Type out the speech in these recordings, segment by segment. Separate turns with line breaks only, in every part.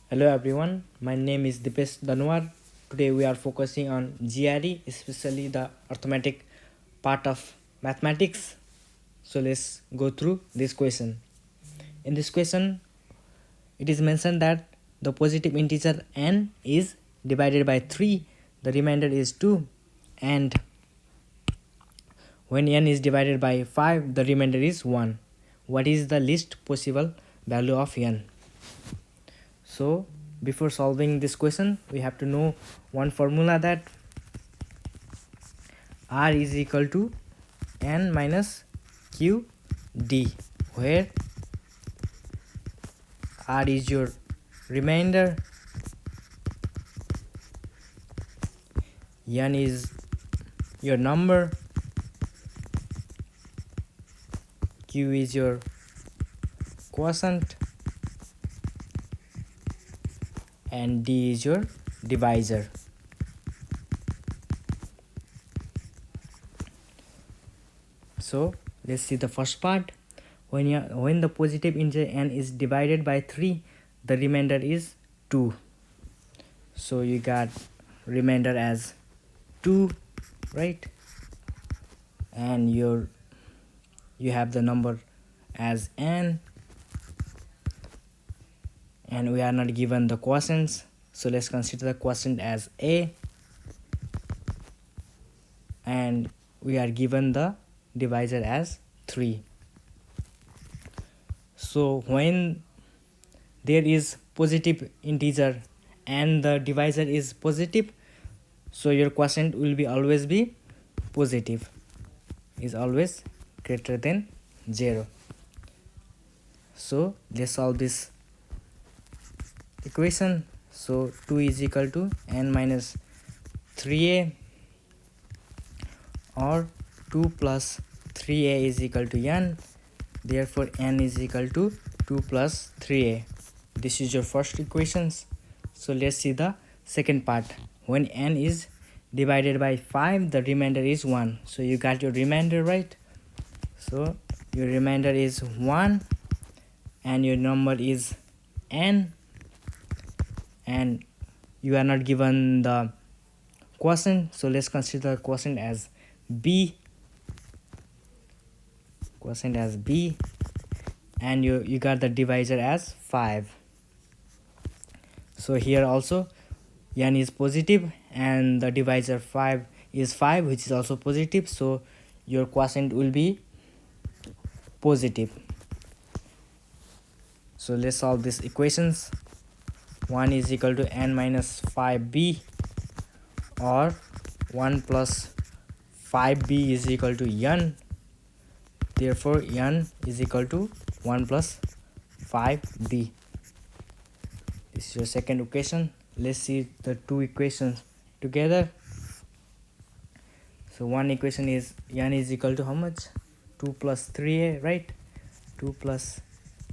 Hello everyone, my name is Dipesh Danwar. Today we are focusing on GRE, especially the arithmetic part of mathematics. So let's go through this question. In this question, it is mentioned that the positive integer n is divided by 3, the remainder is 2, and when n is divided by 5, the remainder is 1. What is the least possible value of n? So before solving this question, we have to know one formula that R is equal to n minus q d, where R is your remainder, n is your number, q is your quotient, and d is your divisor. So let's see the first part. When the positive integer n is divided by 3, the remainder is 2. So you got remainder as 2, right? And you have the number as n, and we are not given the quotients, so let's consider the quotient as a, and we are given the divisor as 3. So when there is positive integer and the divisor is positive, so your quotient will be always be positive, is always greater than 0. So let's solve this equation. So 2 is equal to n minus 3a, or 2 plus 3a is equal to n. Therefore n is equal to 2 plus 3a. This is your first equations. So let's see the second part. When n is divided by 5, the remainder is 1. So you got your remainder, right? So your remainder is 1 and your number is n, and you are not given the quotient, so let's consider the quotient as b, and you got the divisor as 5. So here also n is positive and the divisor 5 is 5, which is also positive, so your quotient will be positive. So let's solve these equations. 1 is equal to n minus 5b, or 1 plus 5b is equal to n. Therefore n is equal to 1 plus 5b. This is your second equation. Let's see the two equations together. So one equation is n is equal to how much? 2 plus 3a, right? 2 plus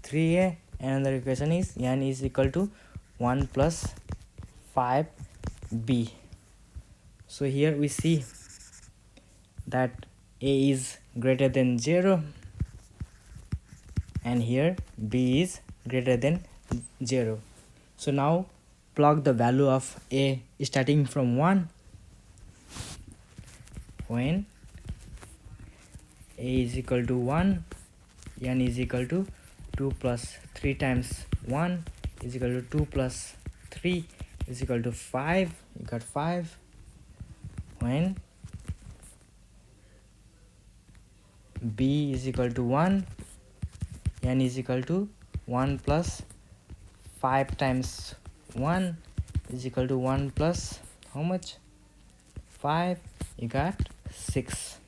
3a. And another equation is n is equal to 1 plus 5b. So here we see that a is greater than 0, and here b is greater than 0. So now plug the value of a starting from 1. When a is equal to 1, n is equal to 2 plus 3 times 1 is equal to 2 plus 3 is equal to 5. You got 5. When b is equal to 1, n is equal to 1 plus 5 times 1 is equal to 1 plus how much? 5. You got 6.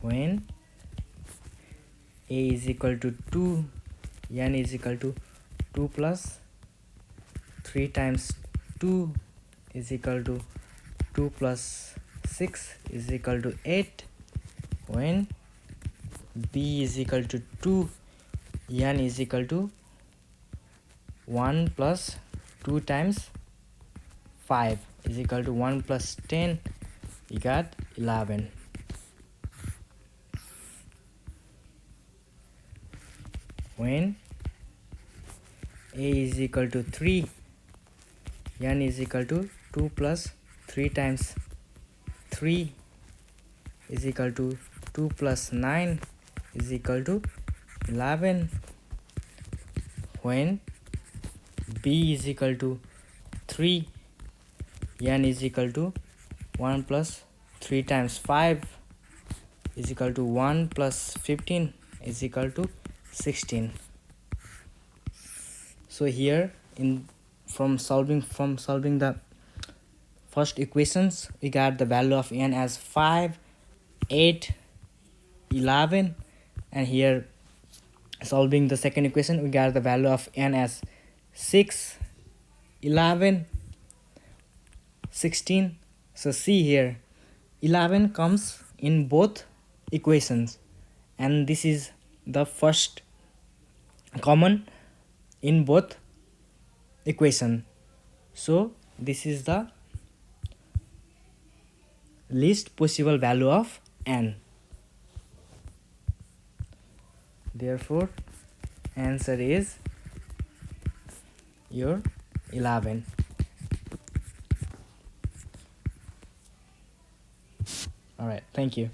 When a is equal to 2, n is equal to 2 plus 3 times 2 is equal to 2 plus 6 is equal to 8. When b is equal to 2, n is equal to 1 plus 2 times 5 is equal to 1 plus 10. You got 11. when a is equal to 3, n is equal to 2 plus 3 times 3 is equal to 2 plus 9 is equal to 11, when b is equal to 3, n is equal to 1 plus 3 times 5 is equal to 1 plus 15 is equal to 16. So here from solving the first equations, we got the value of n as 5, 8, 11, and here solving the second equation, we got the value of n as 6, 11, 16. So see here, 11 comes in both equations, and this is the first common in both equation. So this is the least possible value of n. Therefore answer is your 11. All right, thank you.